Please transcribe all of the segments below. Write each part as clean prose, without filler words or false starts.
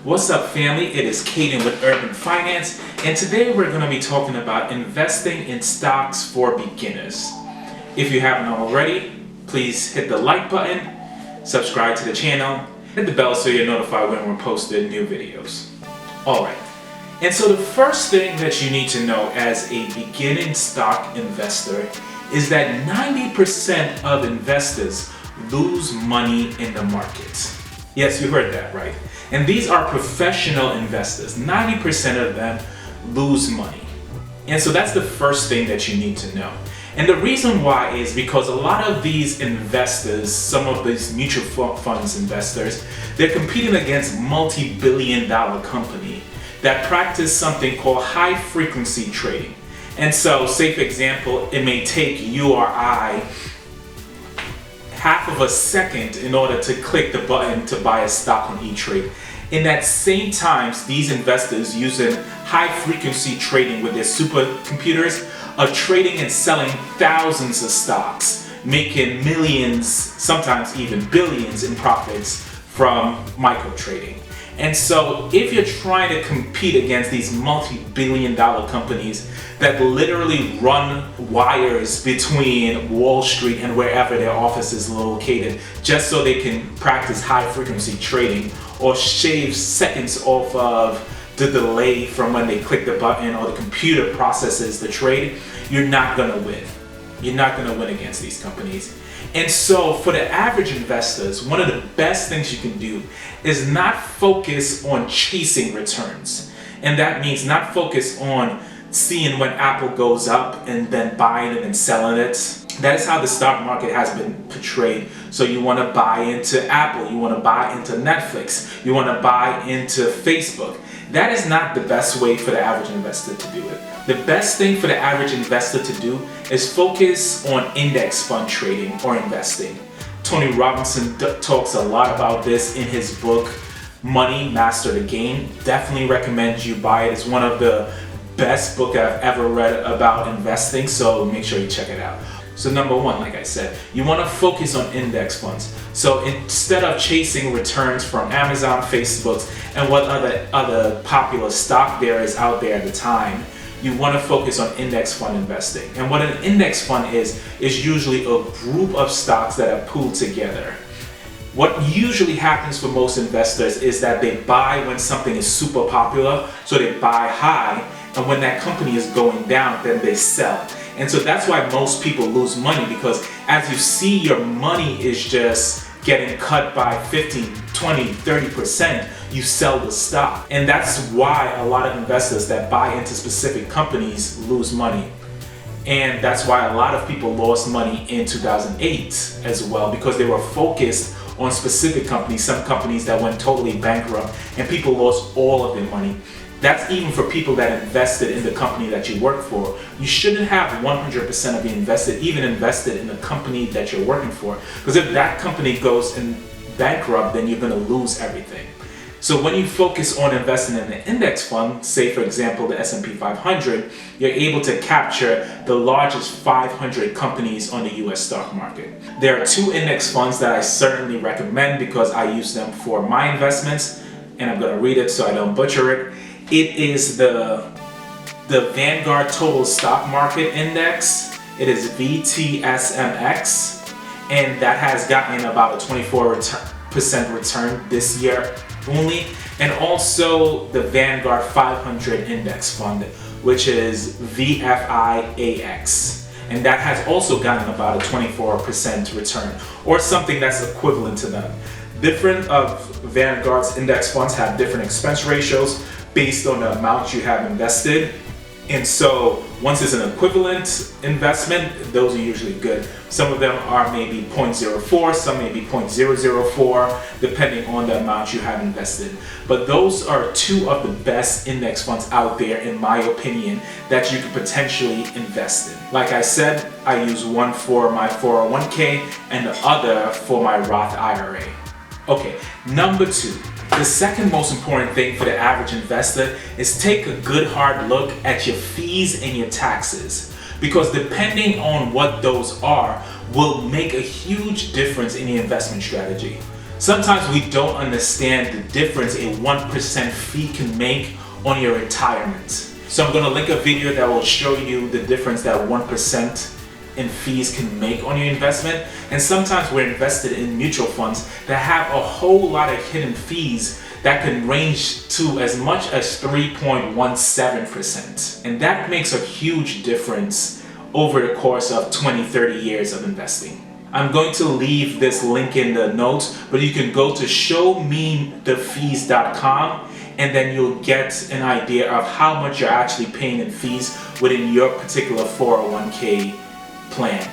What's up, family? It is Caden with Urban Finance, and today we're going to be talking about investing in stocks for beginners. If you haven't already, please hit the like button, subscribe to the channel, hit the bell so you're notified when we're posting new videos. Alright, and so the first thing that you need to know as a beginning stock investor is that 90% of investors lose money in the market. Yes, you heard that right. And these are professional investors. 90% of them lose money. And so that's the first thing that you need to know. And the reason why is because a lot of these investors, some of these mutual funds investors, they're competing against multi-billion-dollar companies that practice something called high-frequency trading. And so, say for example, it may take you or I half of a second in order to click the button to buy a stock on E-Trade. In that same time, these investors using high-frequency trading with their supercomputers are trading and selling thousands of stocks, making millions, sometimes even billions in profits from micro trading. And so if you're trying to compete against these multi-billion-dollar companies that literally run wires between Wall Street and wherever their office is located just so they can practice high-frequency trading or shave seconds off of the delay from when they click the button or the computer processes the trade, you're not going to win. You're not going to win against these companies. And so for the average investors, one of the best things you can do is not focus on chasing returns. And that means not focus on seeing when Apple goes up and then buying it and selling it. That is how the stock market has been portrayed. So you want to buy into Apple, you want to buy into Netflix, you want to buy into Facebook. That is not the best way for the average investor to do it. The best thing for the average investor to do is focus on index fund trading or investing. Tony Robinson talks a lot about this in his book, Money, Master the Game. Definitely recommend you buy it. It's one of the best books I've ever read about investing, so make sure you check it out. So number one, like I said, you want to focus on index funds. So instead of chasing returns from Amazon, Facebook, and what other popular stock there is out there at the time, you want to focus on index fund investing. And what an index fund is usually a group of stocks that are pooled together. What usually happens for most investors is that they buy when something is super popular, so they buy high, and when that company is going down, then they sell. And so that's why most people lose money, because as you see your money is just getting cut by 15, 20, 30%, you sell the stock. And that's why a lot of investors that buy into specific companies lose money. And that's why a lot of people lost money in 2008 as well, because they were focused on specific companies, some companies that went totally bankrupt, and people lost all of their money. That's even for people that invested in the company that you work for. You shouldn't have 100% of you invested in the company that you're working for. Because if that company goes in bankrupt, then you're going to lose everything. So when you focus on investing in an index fund, say for example the S&P 500, you're able to capture the largest 500 companies on the US stock market. There are two index funds that I certainly recommend because I use them for my investments, and I'm going to read it so I don't butcher it. It is the Vanguard Total Stock Market Index. It is VTSMX, and that has gotten about a 24% return this year only. And also the Vanguard 500 Index Fund, which is VFIAX. And that has also gotten about a 24% return, or something that's equivalent to them. Different of Vanguard's index funds have different expense ratios based on the amount you have invested. And so once it's an equivalent investment, those are usually good. Some of them are maybe 0.04, some may be 0.004, depending on the amount you have invested. But those are two of the best index funds out there, in my opinion, that you could potentially invest in. Like I said, I use one for my 401k and the other for my Roth IRA. Okay, number two. The second most important thing for the average investor is take a good hard look at your fees and your taxes, because depending on what those are will make a huge difference in your investment strategy. Sometimes we don't understand the difference a 1% fee can make on your retirement. So I'm going to link a video that will show you the difference that 1% in fees can make on your investment. And sometimes we're invested in mutual funds that have a whole lot of hidden fees that can range to as much as 3.17%. And that makes a huge difference over the course of 20-30 years of investing. I'm going to leave this link in the notes, but you can go to showmethefees.com and then you'll get an idea of how much you're actually paying in fees within your particular 401k plan.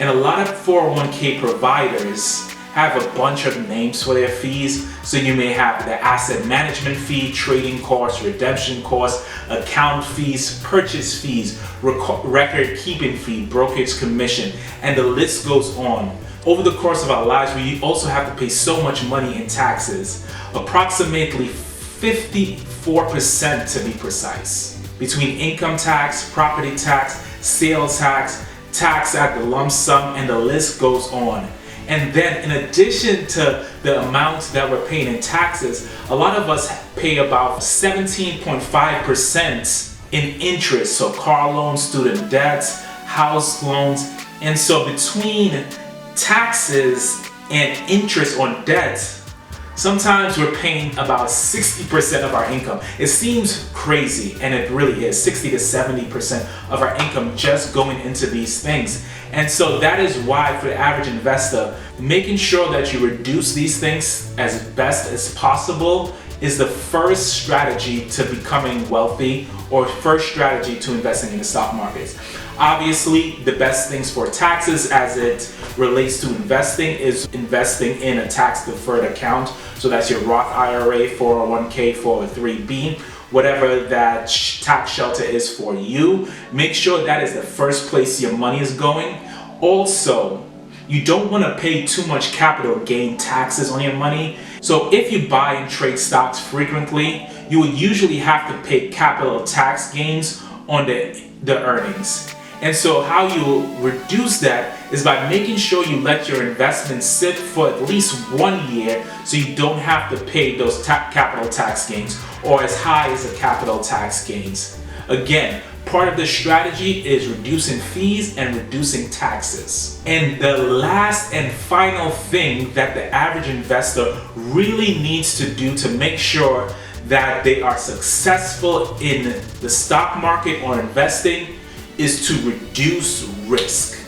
And a lot of 401k providers have a bunch of names for their fees. So you may have the asset management fee, trading costs, redemption costs, account fees, purchase fees, record keeping fee, brokerage commission, and the list goes on. Over the course of our lives, we also have to pay so much money in taxes, approximately 54% to be precise, between income tax, property tax, sales tax, tax at the lump sum, and the list goes on. And then in addition to the amount that we're paying in taxes, a lot of us pay about 17.5% in interest. So car loans, student debts, house loans. And so between taxes and interest on debt, sometimes we're paying about 60% of our income. It seems crazy, and it really is, 60 to 70% of our income just going into these things. And so that is why for the average investor, making sure that you reduce these things as best as possible is the first strategy to becoming wealthy, or first strategy to investing in the stock markets. Obviously, the best things for taxes as it relates to investing is investing in a tax deferred account. So that's your Roth IRA, 401k, 403b, whatever that tax shelter is for you. Make sure that is the first place your money is going. Also, you don't want to pay too much capital gain taxes on your money. So if you buy and trade stocks frequently, you would usually have to pay capital tax gains on the earnings. And so how you reduce that is by making sure you let your investments sit for at least 1 year so you don't have to pay those capital tax gains, or as high as the capital tax gains. Again, part of the strategy is reducing fees and reducing taxes. And the last and final thing that the average investor really needs to do to make sure that they are successful in the stock market or investing is to reduce risk.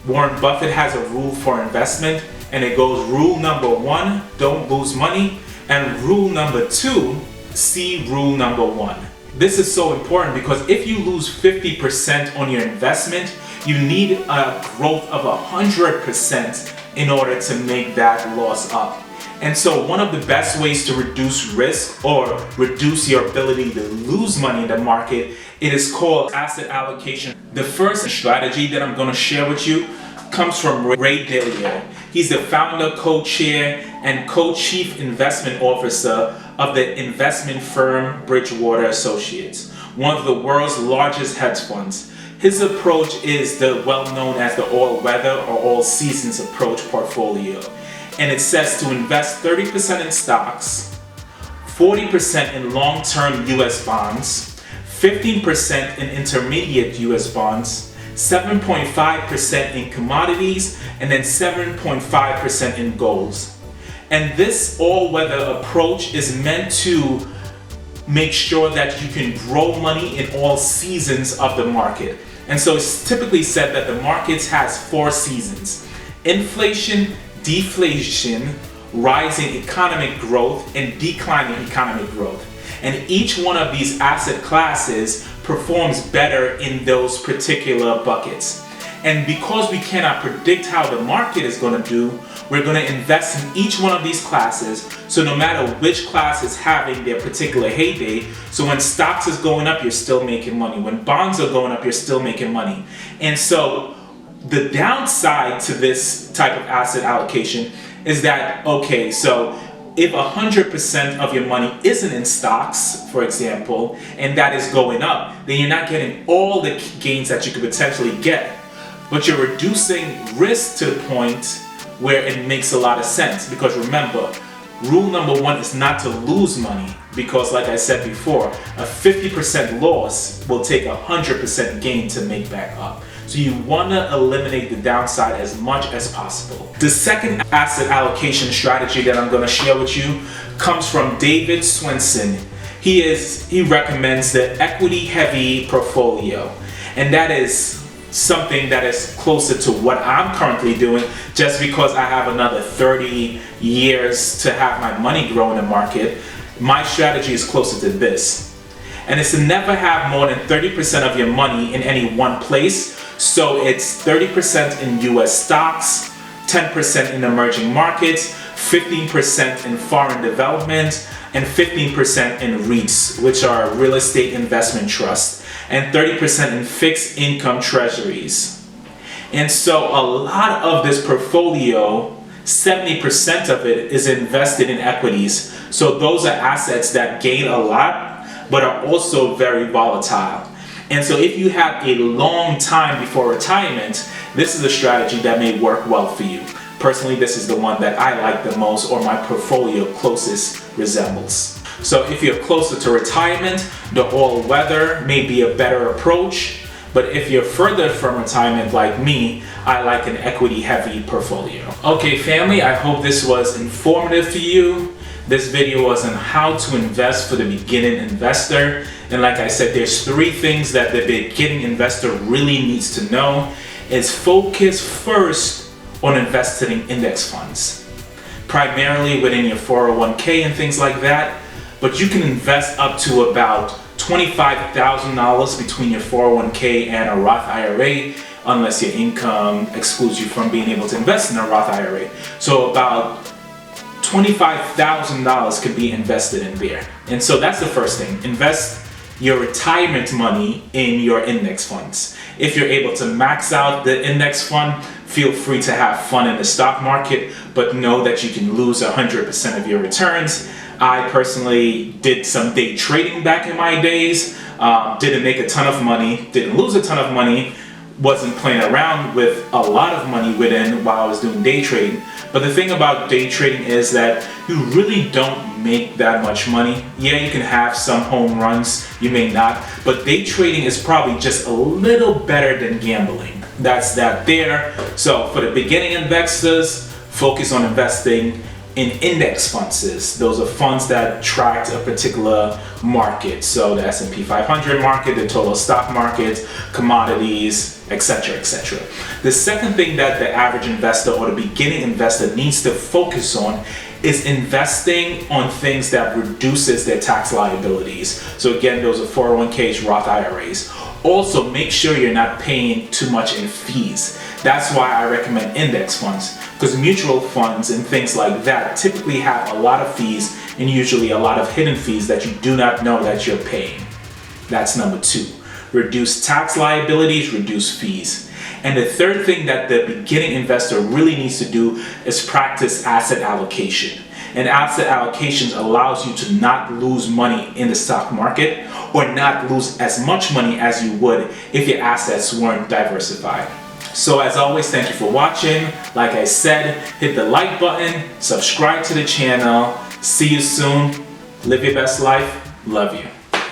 Warren Buffett has a rule for investment, and it goes: rule number 1, don't lose money, and rule number 2, see rule number 1. This is so important because if you lose 50% on your investment, you need a growth of 100% in order to make that loss up. And so one of the best ways to reduce risk or reduce your ability to lose money in the market, it is called asset allocation. The first strategy that I'm going to share with you comes from Ray Dalio. He's the founder, co-chair, and co-chief investment officer of the investment firm Bridgewater Associates, one of the world's largest hedge funds. His approach is the well-known as the all-weather or all-seasons approach portfolio. And it says to invest 30% in stocks, 40% in long-term US bonds, 15% in intermediate US bonds, 7.5% in commodities, and then 7.5% in golds. And this all-weather approach is meant to make sure that you can grow money in all seasons of the market. And so it's typically said that the markets has 4 seasons: inflation, deflation, rising economic growth, and declining economic growth. And each one of these asset classes performs better in those particular buckets. And because we cannot predict how the market is going to do, we're going to invest in each one of these classes. So no matter which class is having their particular heyday, so when stocks is going up, you're still making money. When bonds are going up, you're still making money. And so the downside to this type of asset allocation is that, okay, so if 100% of your money isn't in stocks, for example, and that is going up, then you're not getting all the gains that you could potentially get. But you're reducing risk to the point where it makes a lot of sense. Because remember, Rule number one is not to lose money, because like I said before, a 50% loss will take a 100% gain to make back up. So you want to eliminate the downside as much as possible. The second asset allocation strategy that I'm going to share with you comes from David Swenson. He recommends the equity heavy portfolio, and that is something that is closer to what I'm currently doing, just because I have another 30 years to have my money grow in the market. My strategy is closer to this, and it's to never have more than 30% of your money in any one place. So it's 30% in US stocks, 10% in emerging markets, 15% in foreign development, and 15% in REITs, which are real estate investment trusts, and 30% in fixed income treasuries. And so a lot of this portfolio, 70% of it is invested in equities. So those are assets that gain a lot, but are also very volatile. And so if you have a long time before retirement, this is a strategy that may work well for you. Personally, this is the one that I like the most, or my portfolio closest resembles. So if you're closer to retirement, the all-weather may be a better approach. But if you're further from retirement like me, I like an equity-heavy portfolio. Okay, family, I hope this was informative for you. This video was on how to invest for the beginning investor. And like I said, there's 3 things that the beginning investor really needs to know. Is focus first on investing in index funds, primarily within your 401k and things like that. But you can invest up to about $25,000 between your 401k and a Roth IRA, unless your income excludes you from being able to invest in a Roth IRA. So about $25,000 can be invested in there. And so that's the first thing. Invest your retirement money in your index funds. If you're able to max out the index fund, feel free to have fun in the stock market, but know that you can lose 100% of your returns. I personally did some day trading back in my days, didn't make a ton of money, didn't lose a ton of money, wasn't playing around with a lot of money within while I was doing day trading. But the thing about day trading is that you really don't make that much money. Yeah, you can have some home runs, you may not, but day trading is probably just a little better than gambling. That's that there. So for the beginning investors, focus on investing in index funds. Those are funds that track a particular market. So the S&P 500 market, the total stock market, commodities, etc., etc. The second thing that the average investor or the beginning investor needs to focus on is investing on things that reduces their tax liabilities. So again, those are 401ks, Roth IRAs. Also, make sure you're not paying too much in fees. That's why I recommend index funds, because mutual funds and things like that typically have a lot of fees, and usually a lot of hidden fees that you do not know that you're paying. That's number 2. Reduce tax liabilities, reduce fees. And the third thing that the beginning investor really needs to do is practice asset allocation. And asset allocations allows you to not lose money in the stock market, or not lose as much money as you would if your assets weren't diversified. So as always, thank you for watching. Like I said, hit the like button, subscribe to the channel. See you soon. Live your best life. Love you.